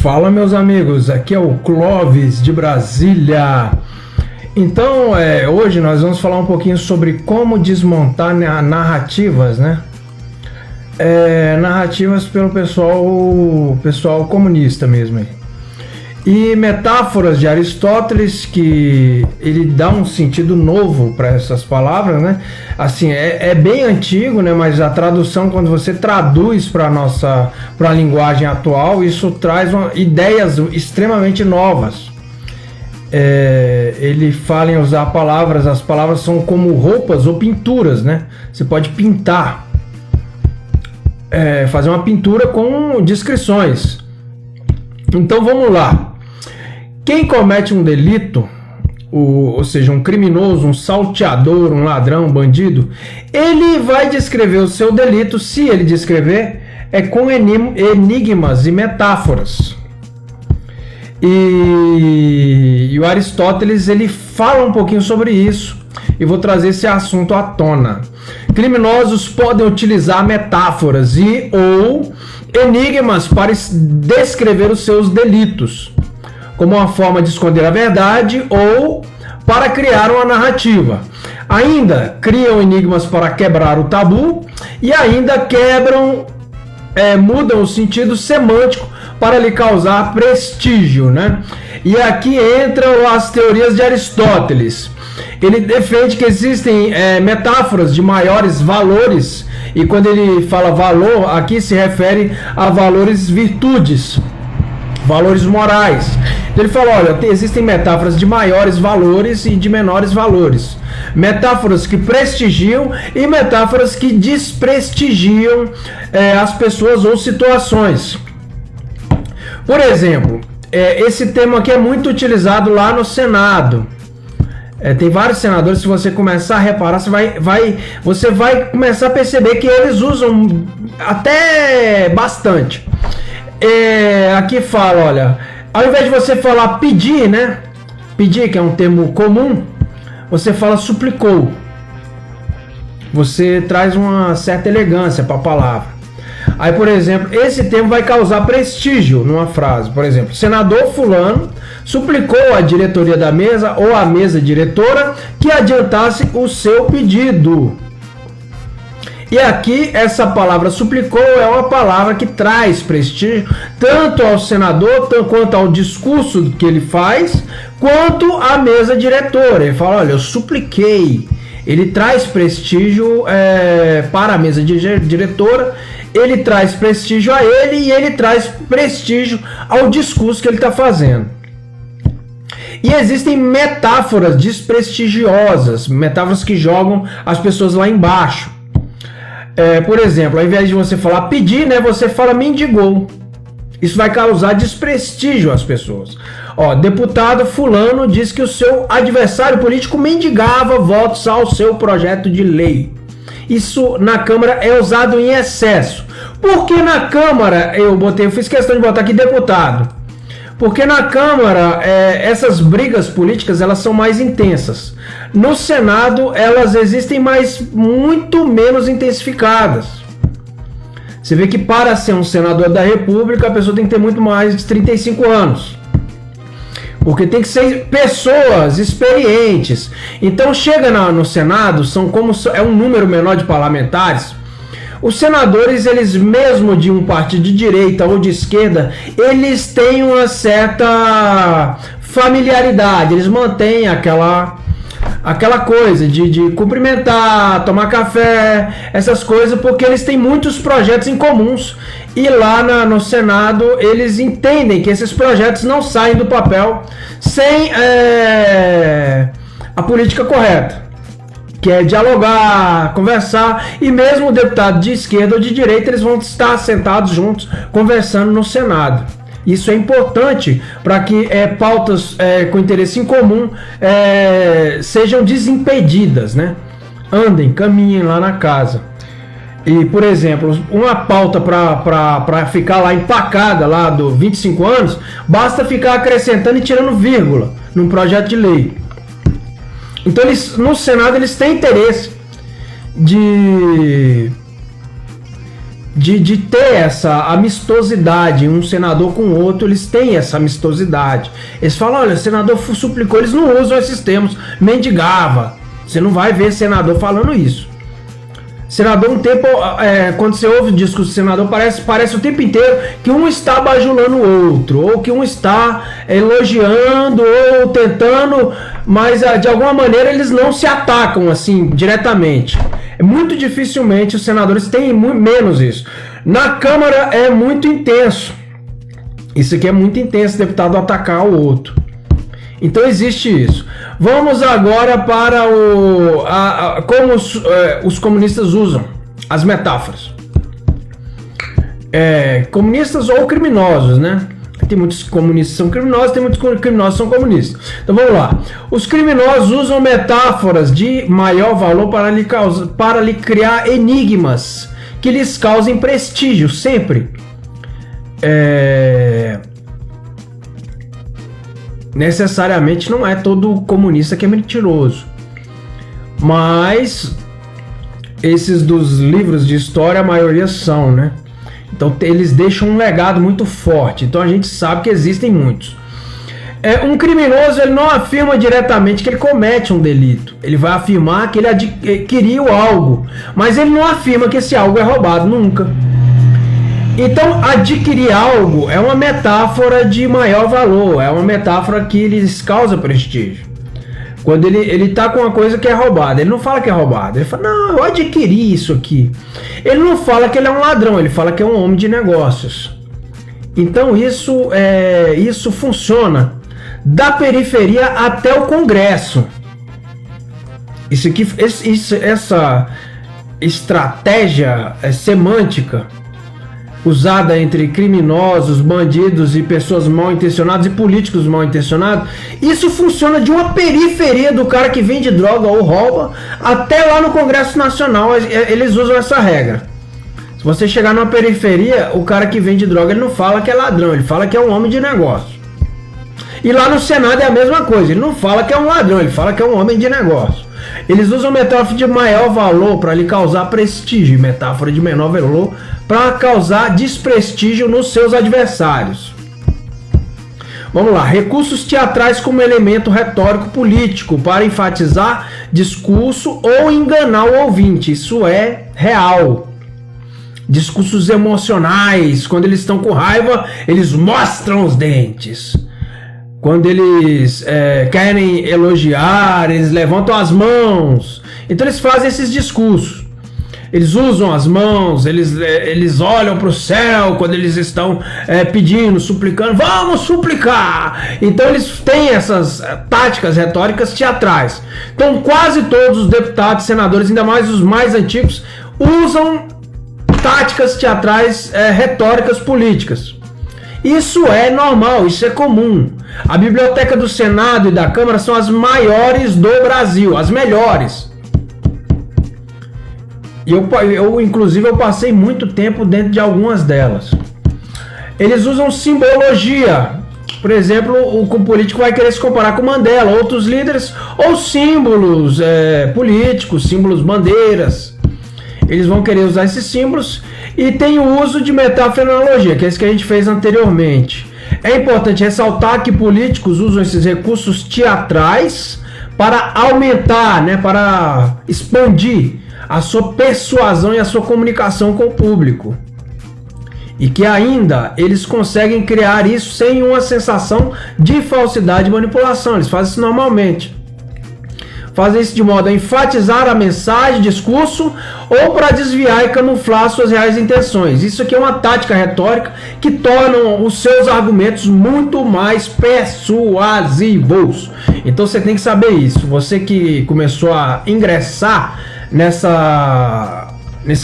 Fala, meus amigos, aqui é o Clóvis de Brasília. Então, hoje nós vamos falar um pouquinho sobre como desmontar narrativas, né? Narrativas pelo pessoal comunista mesmo aí. E metáforas de Aristóteles, que ele dá um sentido novo para essas palavras, né? Assim, é bem antigo, né? Mas a tradução, quando você traduz para a linguagem atual, isso traz ideias extremamente novas. Ele fala em usar palavras, as palavras são como roupas ou pinturas, né? Você pode pintar, fazer uma pintura com descrições. Então vamos lá. Quem comete um delito, ou seja, um criminoso, um salteador, um ladrão, um bandido, ele vai descrever o seu delito, se ele descrever, com enigmas e metáforas. E o Aristóteles, ele fala um pouquinho sobre isso, e vou trazer esse assunto à tona. Criminosos podem utilizar metáforas ou enigmas para descrever os seus delitos, como uma forma de esconder a verdade ou para criar uma narrativa. Ainda criam enigmas para quebrar o tabu e ainda mudam o sentido semântico para lhe causar prestígio, né? E aqui entram as teorias de Aristóteles. Ele defende que existem metáforas de maiores valores, e quando ele fala valor, aqui se refere a valores virtudes, valores morais. Ele fala, olha, existem metáforas de maiores valores e de menores valores. Metáforas que prestigiam e metáforas que desprestigiam as pessoas ou situações. Por exemplo, esse termo aqui é muito utilizado lá no Senado. Tem vários senadores, se você começar a reparar, você vai começar a perceber que eles usam até bastante. Aqui fala, olha, ao invés de você falar pedir, né? Pedir, que é um termo comum, você fala suplicou. Você traz uma certa elegância para a palavra. Aí, por exemplo, esse termo vai causar prestígio numa frase. Por exemplo, senador fulano suplicou à diretoria da mesa ou à mesa diretora que adiantasse o seu pedido. E aqui, essa palavra suplicou é uma palavra que traz prestígio tanto ao senador, quanto ao discurso que ele faz, quanto à mesa diretora. Ele fala, olha, eu supliquei. Ele traz prestígio para a mesa diretora, ele traz prestígio a ele e ele traz prestígio ao discurso que ele está fazendo. E existem metáforas desprestigiosas, metáforas que jogam as pessoas lá embaixo. Por exemplo, ao invés de você falar pedir, né, você fala mendigou. Isso vai causar desprestígio às pessoas. Deputado fulano diz que o seu adversário político mendigava votos ao seu projeto de lei. Isso na Câmara é usado em excesso. Por que na Câmara, eu fiz questão de botar aqui deputado? Porque na Câmara, essas brigas políticas, elas são mais intensas. No Senado, elas existem, mas muito menos intensificadas. Você vê que para ser um senador da República, a pessoa tem que ter muito mais de 35 anos. Porque tem que ser pessoas experientes. Então chega no Senado, é um número menor de parlamentares. Os senadores, eles mesmo de um partido de direita ou de esquerda, eles têm uma certa familiaridade, eles mantêm aquela coisa de cumprimentar, tomar café, essas coisas, porque eles têm muitos projetos em comuns. E lá no Senado, eles entendem que esses projetos não saem do papel sem a política correta, que é dialogar, conversar, e mesmo o deputado de esquerda ou de direita, eles vão estar sentados juntos, conversando no Senado. Isso é importante para que pautas com interesse em comum sejam desimpedidas, né? Caminhem lá na casa. E, por exemplo, uma pauta para ficar lá empacada, lá do 25 anos, basta ficar acrescentando e tirando vírgula num projeto de lei. Então, no Senado, eles têm interesse de de ter essa amistosidade, um senador com o outro, eles têm essa amistosidade. Eles falam, olha, o senador suplicou, eles não usam esses termos, mendigava. Você não vai ver senador falando isso. Senador, um tempo, quando você ouve o discurso do senador, parece o tempo inteiro que um está bajulando o outro, ou que um está elogiando, ou tentando, mas de alguma maneira eles não se atacam assim diretamente. Muito dificilmente os senadores têm menos isso. Na Câmara é muito intenso. Isso aqui é muito intenso, deputado atacar o outro. Então existe isso. Vamos agora para como os comunistas usam as metáforas. Comunistas ou criminosos, né? Tem muitos comunistas que são criminosos, tem muitos criminosos que são comunistas. Então vamos lá. Os criminosos usam metáforas de maior valor para lhe criar enigmas que lhes causem prestígio, sempre. Necessariamente não é todo comunista que é mentiroso, mas esses dos livros de história a maioria são, né? Então eles deixam um legado muito forte, então a gente sabe que existem muitos. Um criminoso, ele não afirma diretamente que ele comete um delito, ele vai afirmar que ele adquiriu algo, mas ele não afirma que esse algo é roubado, nunca. Então, adquirir algo é uma metáfora de maior valor, é uma metáfora que lhes causa prestígio. Quando ele está com uma coisa que é roubada, ele não fala que é roubado, ele fala, não, eu adquiri isso aqui. Ele não fala que ele é um ladrão, ele fala que é um homem de negócios. Então, isso funciona da periferia até o Congresso. Essa estratégia semântica usada entre criminosos, bandidos e pessoas mal intencionadas e políticos mal intencionados, isso funciona de uma periferia do cara que vende droga ou rouba até lá no Congresso Nacional. Eles usam essa regra. Se você chegar numa periferia, o cara que vende droga, ele não fala que é ladrão, ele fala que é um homem de negócio. E lá no Senado é a mesma coisa, ele não fala que é um ladrão, ele fala que é um homem de negócio. Eles usam metáfora de maior valor para lhe causar prestígio, metáfora de menor valor para causar desprestígio nos seus adversários. Vamos lá, recursos teatrais como elemento retórico político para enfatizar discurso ou enganar o ouvinte, isso é real. Discursos emocionais, quando eles estão com raiva, eles mostram os dentes. Quando eles querem elogiar, eles levantam as mãos. Então eles fazem esses discursos. Eles usam as mãos, eles olham para o céu quando eles estão pedindo, suplicando, vamos suplicar. Então eles têm essas táticas retóricas teatrais. Então quase todos os deputados, senadores, ainda mais os mais antigos, usam táticas teatrais retóricas políticas. Isso é normal, isso é comum. A biblioteca do Senado e da Câmara são as maiores do Brasil, as melhores. E inclusive, eu passei muito tempo dentro de algumas delas. Eles usam simbologia. Por exemplo, o político vai querer se comparar com Mandela, outros líderes, ou símbolos políticos, símbolos bandeiras. Eles vão querer usar esses símbolos e tem o uso de metáfora e analogia, que é isso que a gente fez anteriormente. É importante ressaltar que políticos usam esses recursos teatrais para aumentar, para expandir a sua persuasão e a sua comunicação com o público. E que ainda eles conseguem criar isso sem uma sensação de falsidade e manipulação. Eles fazem isso normalmente. Fazem isso de modo a enfatizar a mensagem, discurso, ou para desviar e camuflar suas reais intenções. Isso aqui é uma tática retórica que torna os seus argumentos muito mais persuasivos. Então você tem que saber isso. Você que começou a ingressar nesse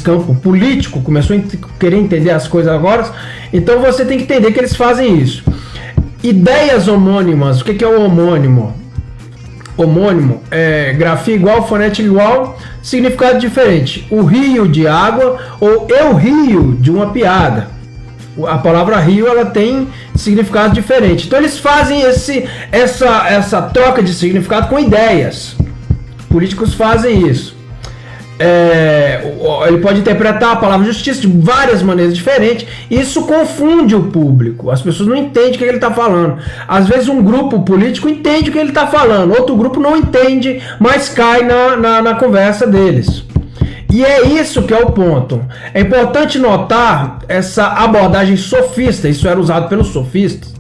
campo político, começou a querer entender as coisas agora, então você tem que entender que eles fazem isso. Ideias homônimas. O que é o homônimo? Homônimo é grafia igual, fonética igual, significado diferente. O rio de água ou eu rio de uma piada. A palavra rio, ela tem significado diferente. Então eles fazem essa troca de significado com ideias. Políticos fazem isso. ele pode interpretar a palavra justiça de várias maneiras diferentes. Isso confunde o público. As pessoas não entendem o que ele está falando. Às vezes um grupo político entende o que ele está falando, outro grupo não entende, mas cai na conversa deles. E é isso que é o ponto. É importante notar essa abordagem sofista. Isso era usado pelos sofistas.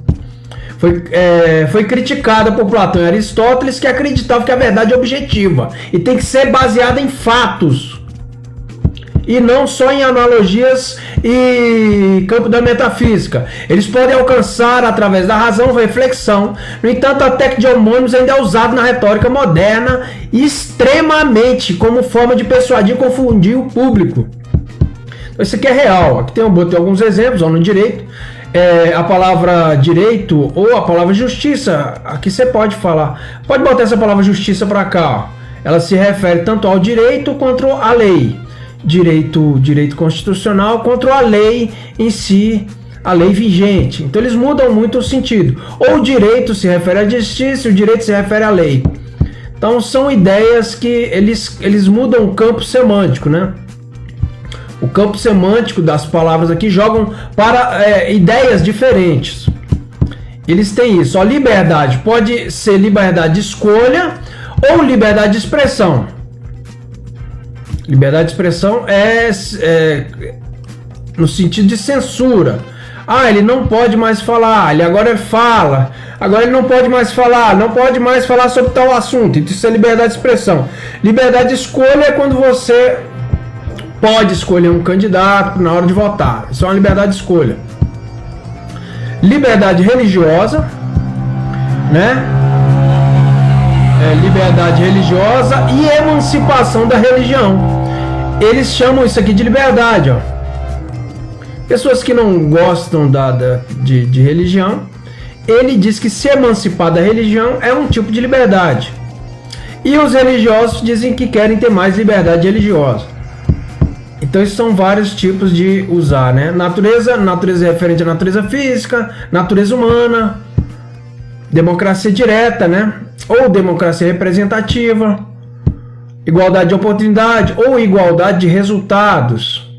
Foi criticada por Platão e Aristóteles, que acreditavam que a verdade é objetiva e tem que ser baseada em fatos e não só em analogias e campo da metafísica. Eles podem alcançar através da razão, reflexão. No entanto, a técnica de homônimos ainda é usada na retórica moderna extremamente como forma de persuadir e confundir o público. Então, isso aqui é real. Aqui botei alguns exemplos no direito. A palavra direito ou a palavra justiça, aqui você pode falar. Pode botar essa palavra justiça para cá. Ela se refere tanto ao direito quanto à lei. Direito constitucional contra a lei em si, a lei vigente. Então eles mudam muito o sentido. Ou o direito se refere à justiça, o direito se refere à lei. Então são ideias que eles mudam o campo semântico, né? O campo semântico das palavras aqui jogam para ideias diferentes. Eles têm isso. A liberdade pode ser liberdade de escolha ou liberdade de expressão. Liberdade de expressão é no sentido de censura. Ele não pode mais falar, ele agora fala. Agora ele não pode mais falar sobre tal assunto. Isso é liberdade de expressão. Liberdade de escolha é quando você pode escolher um candidato na hora de votar. Isso é uma liberdade de escolha. Liberdade religiosa, né? Liberdade religiosa e emancipação da religião. Eles chamam isso aqui de liberdade, ó. Pessoas que não gostam de religião, ele diz que se emancipar da religião é um tipo de liberdade. E os religiosos dizem que querem ter mais liberdade religiosa. Então esses são vários tipos de usar, né? Natureza referente à natureza física, natureza humana, democracia direta, né? Ou democracia representativa, igualdade de oportunidade ou igualdade de resultados.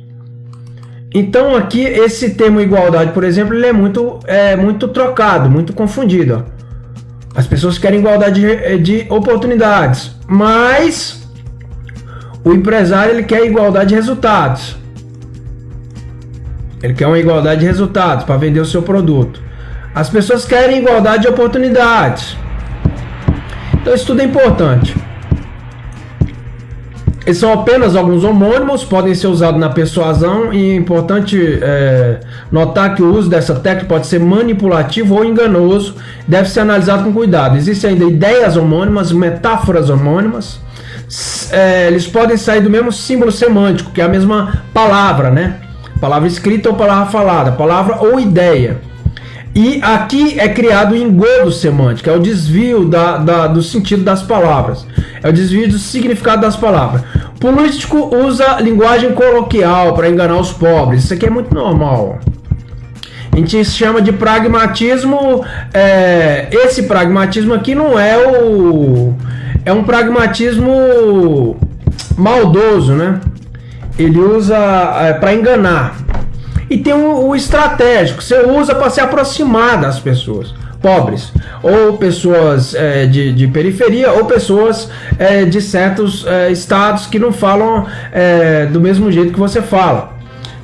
Então aqui esse termo igualdade, por exemplo, ele é muito trocado, muito confundido. As pessoas querem igualdade de oportunidades, mas o empresário ele quer igualdade de resultados. Ele quer uma igualdade de resultados para vender o seu produto. As pessoas querem igualdade de oportunidades. Então isso tudo é importante. Esses são apenas alguns homônimos, podem ser usados na persuasão e é importante notar que o uso dessa técnica pode ser manipulativo ou enganoso, deve ser analisado com cuidado. Existem ainda ideias homônimas, metáforas homônimas, eles podem sair do mesmo símbolo semântico, que é a mesma palavra, né? Palavra escrita ou palavra falada, palavra ou ideia. E aqui é criado o engodo semântico, é o desvio do sentido das palavras, é o desvio do significado das palavras. O político usa linguagem coloquial para enganar os pobres, isso aqui é muito normal. A gente chama de pragmatismo. Esse pragmatismo aqui não é um pragmatismo maldoso, né? Ele usa para enganar. E tem o estratégico, você usa para se aproximar das pessoas pobres, ou pessoas de periferia, ou pessoas de certos estados que não falam do mesmo jeito que você fala.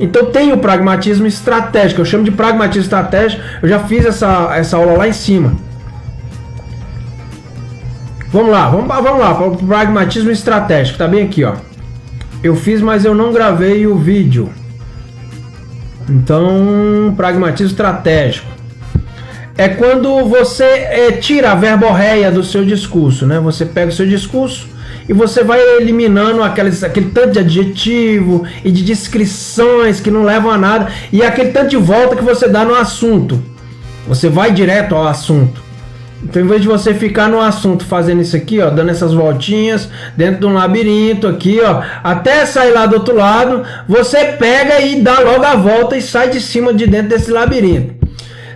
Então tem o pragmatismo estratégico, eu chamo de pragmatismo estratégico, eu já fiz essa aula lá em cima. Vamos lá para o pragmatismo estratégico, tá bem aqui, ó. Eu fiz, mas eu não gravei o vídeo. Então, pragmatismo estratégico é quando você tira a verborreia do seu discurso, né? Você pega o seu discurso e você vai eliminando aquele tanto de adjetivo e de descrições que não levam a nada e aquele tanto de volta que você dá no assunto. Você vai direto ao assunto. Então, em vez de você ficar no assunto fazendo isso aqui, ó, dando essas voltinhas dentro de um labirinto aqui, ó, até sair lá do outro lado, você pega e dá logo a volta e sai de cima de dentro desse labirinto.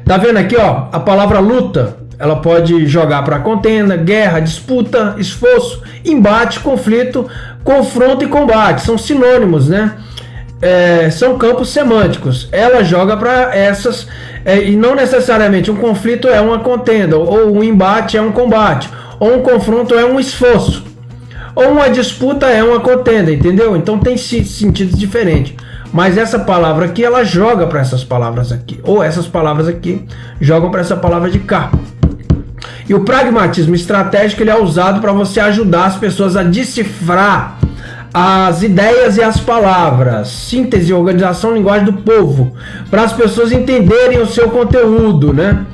Tá vendo aqui, ó, a palavra luta? Ela pode jogar para contenda, guerra, disputa, esforço, embate, conflito, confronto e combate. São sinônimos, né? São campos semânticos. Ela joga para essas, e não necessariamente um conflito é uma contenda, ou um embate é um combate, ou um confronto é um esforço, ou uma disputa é uma contenda, entendeu? Então tem sentidos diferentes. Mas essa palavra aqui, ela joga para essas palavras aqui, ou essas palavras aqui jogam para essa palavra de cá. E o pragmatismo estratégico, ele é usado para você ajudar as pessoas a decifrar as ideias e as palavras, síntese, organização, linguagem do povo, para as pessoas entenderem o seu conteúdo, né?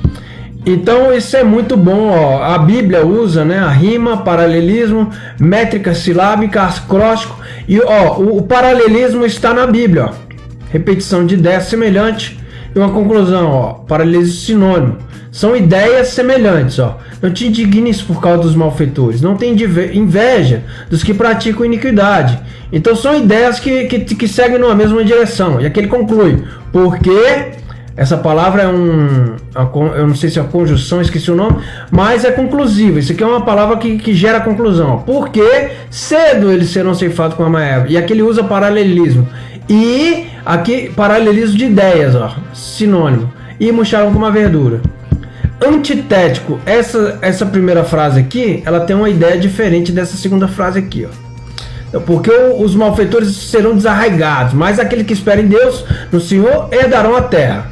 Então isso é muito bom, ó. A Bíblia usa, né, a rima, paralelismo, métrica silábica, acróstico, e ó, o paralelismo está na Bíblia, ó. Repetição de ideias semelhantes e uma conclusão, ó. Paralelismo sinônimo. São ideias semelhantes, ó. Não te indignes por causa dos malfeitores, não tem inveja dos que praticam iniquidade. Então são ideias que seguem numa mesma direção. E aqui ele conclui, porque essa palavra eu não sei se é a conjunção, esqueci o nome, mas é conclusiva. Isso aqui é uma palavra que gera conclusão, ó. Porque cedo eles serão ceifados com a erva. E aqui ele usa paralelismo. E aqui paralelismo de ideias, ó, sinônimo. E murcharão como a verdura. Antitético, essa primeira frase aqui, ela tem uma ideia diferente dessa segunda frase aqui, ó. Porque os malfeitores serão desarraigados, mas aquele que espera em Deus, no Senhor, herdarão a terra.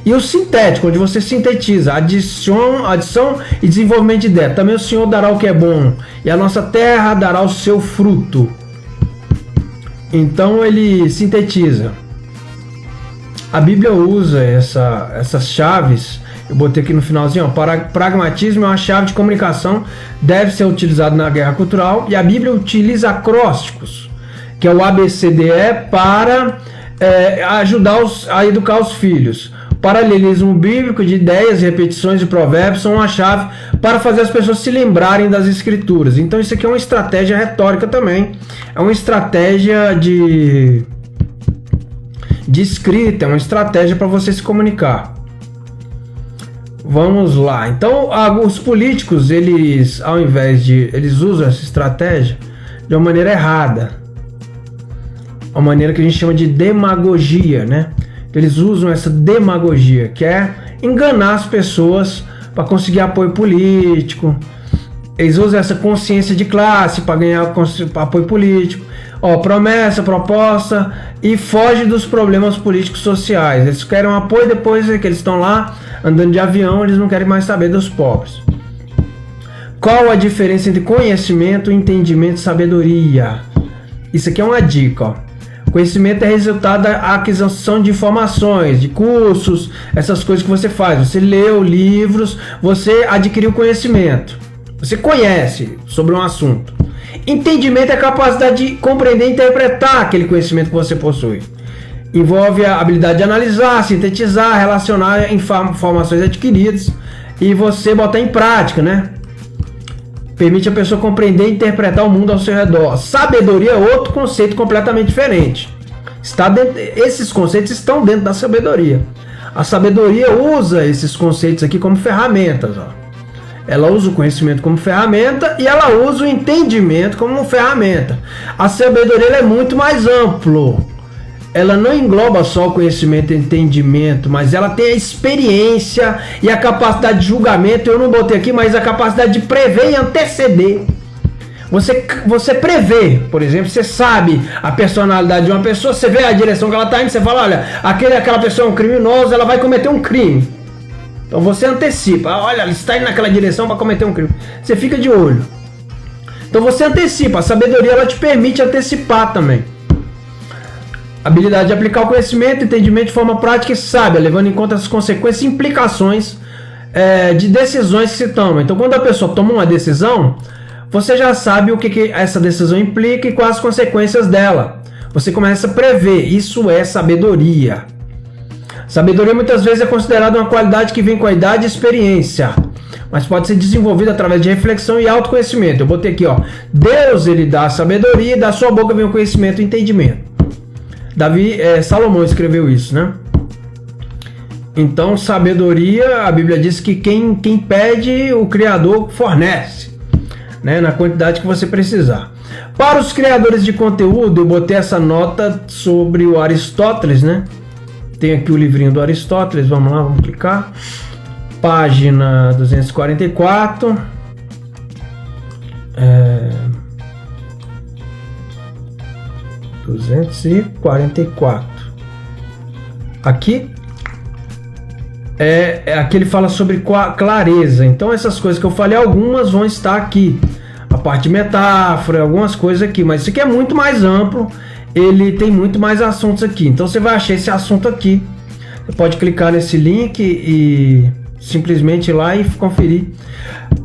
E o sintético, onde você sintetiza, adição e desenvolvimento de ideia. Também o Senhor dará o que é bom, e a nossa terra dará o seu fruto. Então ele sintetiza. A Bíblia usa essas chaves. Eu botei aqui no finalzinho, ó, pragmatismo é uma chave de comunicação, deve ser utilizado na guerra cultural, e a Bíblia utiliza acrósticos, que é o ABCDE, para ajudar a educar os filhos. Paralelismo bíblico de ideias, repetições e provérbios são uma chave para fazer as pessoas se lembrarem das escrituras. Então isso aqui é uma estratégia retórica também, é uma estratégia de escrita, é uma estratégia para você se comunicar. Vamos lá. Então, os políticos, eles usam essa estratégia de uma maneira errada. Uma maneira que a gente chama de demagogia, né? Eles usam essa demagogia, que é enganar as pessoas para conseguir apoio político. Eles usam essa consciência de classe para ganhar apoio político. Ó, promessa, proposta, e foge dos problemas políticos sociais. Eles querem um apoio, depois que eles estão lá andando de avião, eles não querem mais saber dos pobres. Qual a diferença entre conhecimento, entendimento e sabedoria? Isso aqui é uma dica, ó. Conhecimento é resultado da aquisição de informações, de cursos, essas coisas que você faz. Você leu livros, você adquiriu conhecimento. Você conhece sobre um assunto. Entendimento é a capacidade de compreender e interpretar aquele conhecimento que você possui. Envolve a habilidade de analisar, sintetizar, relacionar informações adquiridas e você botar em prática, né? Permite a pessoa compreender e interpretar o mundo ao seu redor. Sabedoria é outro conceito completamente diferente. Esses conceitos estão dentro da sabedoria. A sabedoria usa esses conceitos aqui como ferramentas, ó. Ela usa o conhecimento como ferramenta e ela usa o entendimento como ferramenta. A sabedoria é muito mais amplo. Ela não engloba só o conhecimento e entendimento, mas ela tem a experiência e a capacidade de julgamento. Eu não botei aqui, mas a capacidade de prever e anteceder. Você prevê, por exemplo, você sabe a personalidade de uma pessoa, você vê a direção que ela está indo, você fala, olha, aquela pessoa é um criminoso, ela vai cometer um crime. Então você antecipa, olha, ela está indo naquela direção para cometer um crime. Você fica de olho. Então você antecipa, a sabedoria ela te permite antecipar também. Habilidade de aplicar o conhecimento, entendimento de forma prática e sábia, levando em conta as consequências e implicações de decisões que se tomam. Então quando a pessoa toma uma decisão, você já sabe o que essa decisão implica e quais as consequências dela. Você começa a prever, isso é sabedoria. Sabedoria muitas vezes é considerada uma qualidade que vem com a idade e experiência, mas pode ser desenvolvida através de reflexão e autoconhecimento. Eu botei aqui, ó, Deus ele dá a sabedoria e da sua boca vem o conhecimento e entendimento. Salomão escreveu isso, né? Então, sabedoria, a Bíblia diz que quem pede, o Criador fornece, né, na quantidade que você precisar. Para os criadores de conteúdo, eu botei essa nota sobre o Aristóteles, né? Tem aqui o livrinho do Aristóteles, vamos lá, vamos clicar. Página 244. 244. Aqui aqui ele fala sobre clareza. Então essas coisas que eu falei, algumas vão estar aqui. A parte de metáfora, algumas coisas aqui. Mas isso aqui é muito mais amplo. Ele tem muito mais assuntos aqui. Então você vai achar esse assunto aqui. Você pode clicar nesse link e simplesmente ir lá e conferir.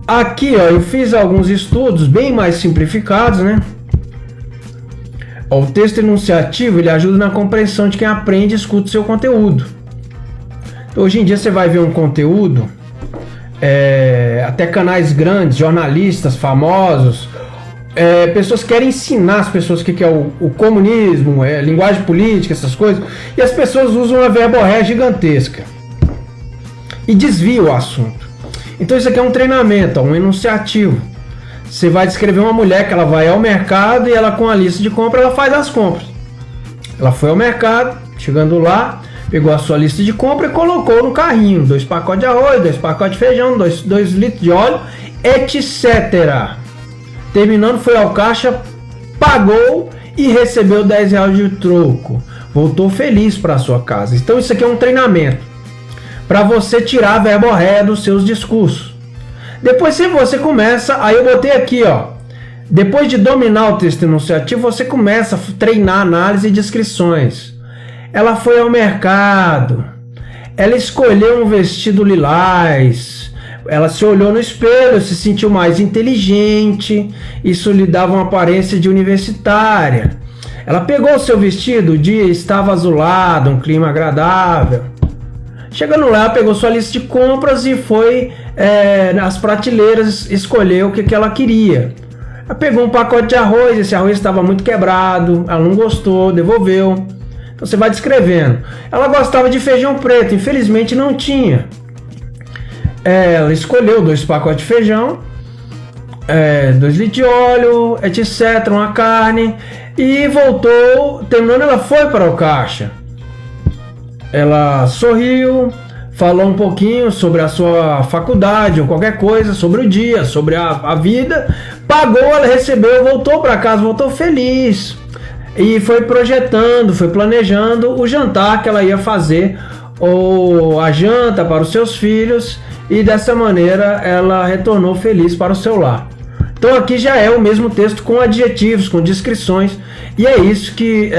Aqui, ó, eu fiz alguns estudos bem mais simplificados, né? Ó, o texto enunciativo, ele ajuda na compreensão de quem aprende e escuta o seu conteúdo. Então, hoje em dia você vai ver um conteúdo, até canais grandes, jornalistas famosos, pessoas querem ensinar as pessoas o que é o comunismo, linguagem política, essas coisas, e as pessoas usam uma verborréia gigantesca e desviam o assunto. Então isso aqui é um treinamento, um enunciativo. Você vai descrever uma mulher que ela vai ao mercado e ela, com a lista de compra, ela faz as compras. Ela foi ao mercado, chegando lá, pegou a sua lista de compra e colocou no carrinho 2 pacotes de arroz, 2 pacotes de feijão, 2 litros de óleo, etc. Terminando, foi ao caixa, pagou e recebeu R$10 de troco. Voltou feliz para a sua casa. Então isso aqui é um treinamento para você tirar a verborréia dos seus discursos. Depois, se você começa, aí eu botei aqui, ó, depois de dominar o texto enunciativo, você começa a treinar análise e descrições. Ela foi ao mercado, ela escolheu um vestido lilás, ela se olhou no espelho, se sentiu mais inteligente, isso lhe dava uma aparência de universitária. Ela pegou o seu vestido, o dia estava azulado, um clima agradável. Chegando lá, pegou sua lista de compras e foi nas prateleiras escolher o que ela queria. Ela pegou um pacote de arroz, esse arroz estava muito quebrado, ela não gostou, devolveu. Então você vai descrevendo. Ela gostava de feijão preto, infelizmente não tinha. Ela escolheu 2 pacotes de feijão, 2 litros de óleo, etc, uma carne, e voltou. Terminando, ela foi para o caixa. Ela sorriu, falou um pouquinho sobre a sua faculdade ou qualquer coisa, sobre o dia, sobre a vida, pagou, ela recebeu, voltou para casa, voltou feliz e foi projetando, foi planejando o jantar que ela ia fazer, ou a janta para os seus filhos, e dessa maneira ela retornou feliz para o seu lar. Então aqui já é o mesmo texto com adjetivos, com descrições, e é isso que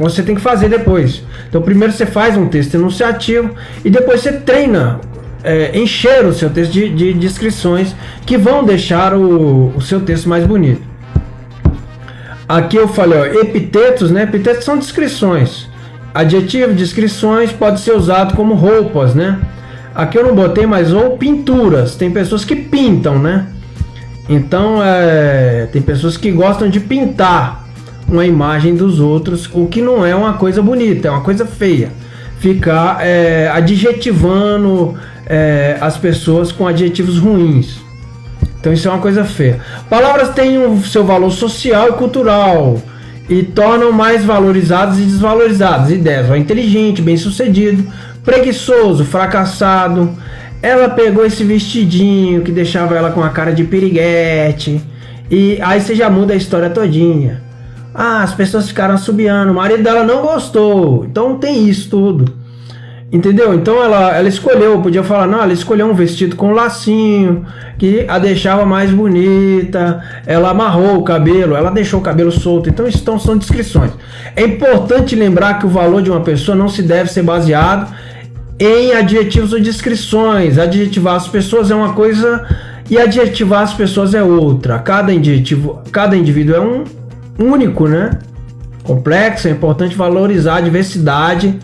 você tem que fazer depois. Então primeiro você faz um texto enunciativo e depois você treina, encher o seu texto de descrições que vão deixar o seu texto mais bonito. Aqui eu falei, ó, epitetos, né? Epitetos são descrições. Adjetivo, descrições, pode ser usado como roupas, né? Aqui eu não botei, mas ou pinturas. Tem pessoas que pintam, né? Então, tem pessoas que gostam de pintar uma imagem dos outros, o que não é uma coisa bonita, é uma coisa feia. Ficar adjetivando as pessoas com adjetivos ruins. Então isso é uma coisa feia. Palavras têm o seu valor social e cultural e tornam mais valorizadas e desvalorizadas. Ideias, ó, inteligente, bem-sucedido, preguiçoso, fracassado. Ela pegou esse vestidinho que deixava ela com a cara de piriguete. E aí você já muda a história todinha. Ah, as pessoas ficaram assobiando, o marido dela não gostou. Então tem isso tudo. Entendeu? Então ela escolheu, podia falar, não, ela escolheu um vestido com lacinho, que a deixava mais bonita, ela amarrou o cabelo, ela deixou o cabelo solto. Então isso são descrições. É importante lembrar que o valor de uma pessoa não se deve ser baseado em adjetivos ou descrições. Adjetivar as pessoas é uma coisa e adjetivar as pessoas é outra. Cada indivíduo é um único, né? Complexo, é importante valorizar a diversidade,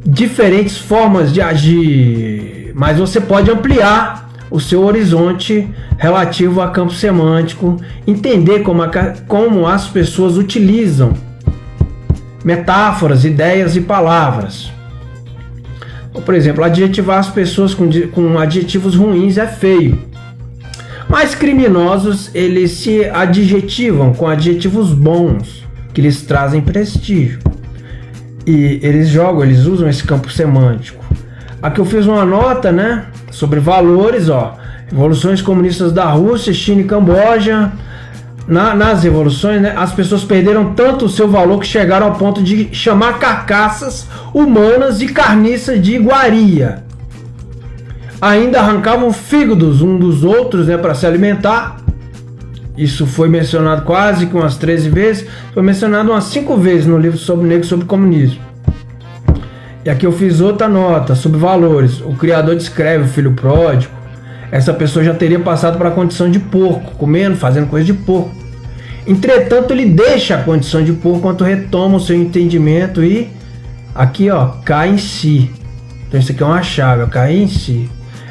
diferentes formas de agir, mas você pode ampliar o seu horizonte relativo a campo semântico, entender como as pessoas utilizam metáforas, ideias e palavras. Por exemplo, adjetivar as pessoas com adjetivos ruins é feio. Mas criminosos, eles se adjetivam com adjetivos bons, que lhes trazem prestígio. E eles usam esse campo semântico. Aqui eu fiz uma nota, né, sobre valores, revoluções comunistas da Rússia, China e Camboja. Nas revoluções, né, as pessoas perderam tanto o seu valor que chegaram ao ponto de chamar carcaças humanas de carniça de iguaria. Ainda arrancavam fígados um dos outros, né, para se alimentar. Isso foi mencionado quase que umas 13 vezes. Foi mencionado umas 5 vezes no livro sobre negro sobre comunismo. E aqui eu fiz outra nota sobre valores. O criador descreve o filho pródigo. Essa pessoa já teria passado para a condição de porco, comendo, fazendo coisa de porco. Entretanto, ele deixa a condição de porco quando retoma o seu entendimento e aqui, cai em si. Então isso aqui é uma chave, cai em si.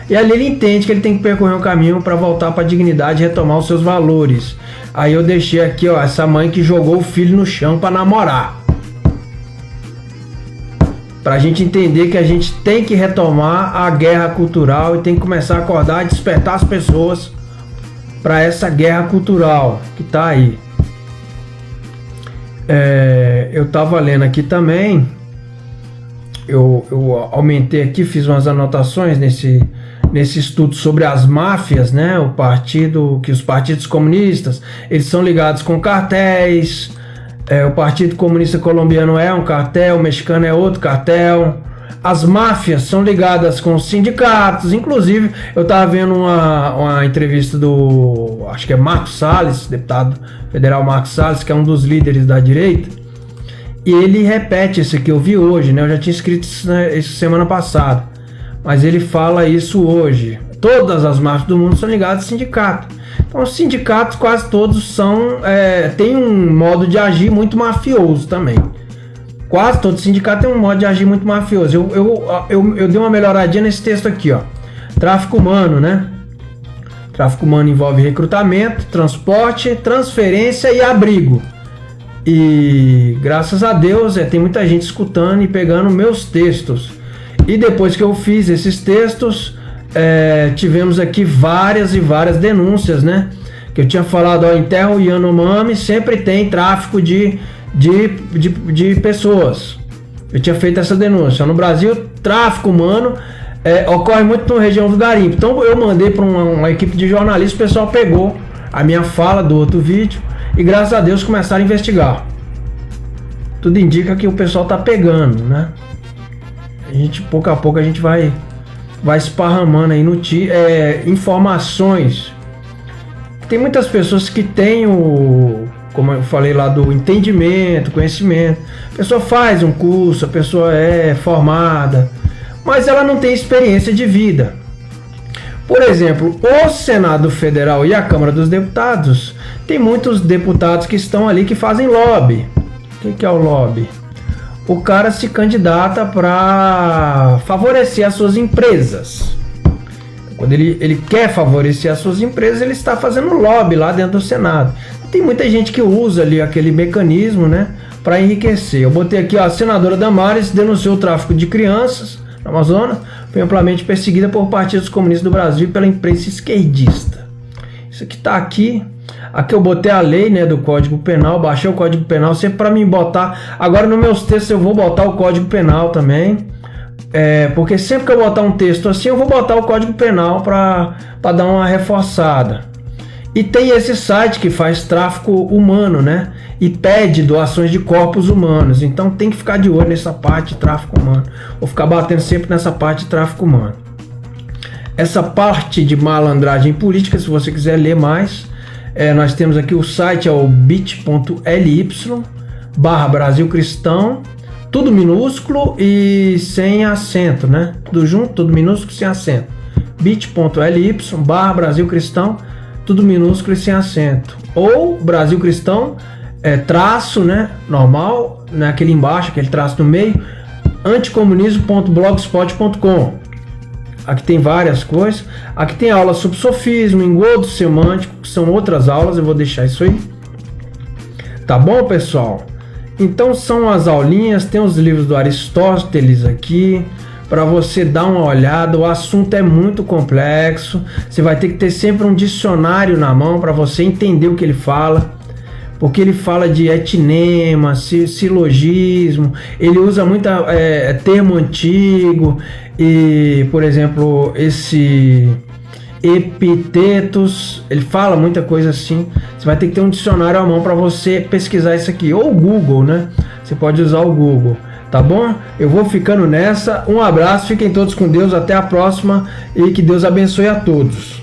E ali ele entende que ele tem que percorrer um caminho para voltar para a dignidade e retomar os seus valores. Aí eu deixei aqui, essa mãe que jogou o filho no chão para namorar. Para a gente entender que a gente tem que retomar a guerra cultural e tem que começar a acordar e despertar as pessoas para essa guerra cultural que está aí. Eu estava lendo aqui também, eu aumentei aqui, fiz umas anotações nesse estudo sobre as máfias, né? Os partidos comunistas, eles são ligados com cartéis. O Partido Comunista Colombiano é um cartel, o mexicano é outro cartel. As máfias são ligadas com os sindicatos. Inclusive, eu estava vendo uma entrevista do, acho que é Marcos Salles, deputado federal Marcos Salles, que é um dos líderes da direita. E ele repete isso que eu vi hoje, né? Eu já tinha escrito isso semana passada. Mas ele fala isso hoje. Todas as máfias do mundo são ligadas ao sindicato. Então, os sindicatos quase todos têm um modo de agir muito mafioso também. Quase todo sindicato tem um modo de agir muito mafioso. Eu dei uma melhoradinha nesse texto aqui, Tráfico humano, né? Tráfico humano envolve recrutamento, transporte, transferência e abrigo. E graças a Deus tem muita gente escutando e pegando meus textos. E depois que eu fiz esses textos, tivemos aqui várias e várias denúncias, né? Que eu tinha falado, em Terra Yanomami sempre tem tráfico de pessoas. Eu tinha feito essa denúncia. No Brasil, tráfico humano ocorre muito na região do garimpo. Então eu mandei para uma equipe de jornalistas, o pessoal pegou a minha fala do outro vídeo e graças a Deus começaram a investigar. Tudo indica que o pessoal tá pegando, né? Pouco a pouco a gente vai esparramando aí informações. Tem muitas pessoas que têm como eu falei lá, do entendimento, conhecimento. A pessoa faz um curso, a pessoa é formada, mas ela não tem experiência de vida. Por exemplo, o Senado Federal e a Câmara dos Deputados, tem muitos deputados que estão ali que fazem lobby. O que é o lobby? O cara se candidata para favorecer as suas empresas. Quando ele quer favorecer as suas empresas, ele está fazendo lobby lá dentro do Senado. Tem muita gente que usa ali aquele mecanismo, né, para enriquecer. Eu botei aqui, a senadora Damares denunciou o tráfico de crianças no Amazonas, foi amplamente perseguida por partidos comunistas do Brasil e pela imprensa esquerdista. Isso aqui está aqui. Aqui eu botei a lei, né, do Código Penal, baixei o Código Penal sempre para mim botar. Agora nos meus textos eu vou botar o Código Penal também, porque sempre que eu botar um texto assim eu vou botar o Código Penal para dar uma reforçada. E tem esse site que faz tráfico humano, né, e pede doações de corpos humanos. Então tem que ficar de olho nessa parte de tráfico humano. Vou ficar batendo sempre nessa parte de tráfico humano. Essa parte de malandragem política, se você quiser ler mais, nós temos aqui o site, o bit.ly/Brasil Cristão, tudo minúsculo e sem acento, né? Tudo junto, tudo minúsculo sem acento. bit.ly/Brasil Cristão, tudo minúsculo e sem acento. Ou Brasil Cristão, traço, né? Normal, né? Aquele embaixo, aquele traço no meio, anticomunismo.blogspot.com. Aqui tem várias coisas. Aqui tem aula sobre sofismo, engodo semântico, que são outras aulas, eu vou deixar isso aí. Tá bom, pessoal? Então são as aulinhas, tem os livros do Aristóteles aqui. para você dar uma olhada. O assunto é muito complexo, você vai ter que ter sempre um dicionário na mão para você entender o que ele fala, porque ele fala de etinema, silogismo, ele usa muito termo antigo, e, por exemplo, esse epitetos, ele fala muita coisa assim. Você vai ter que ter um dicionário à mão para você pesquisar isso aqui, ou o Google, né? Você pode usar o Google, tá bom? Eu vou ficando nessa, um abraço, fiquem todos com Deus, até a próxima e que Deus abençoe a todos.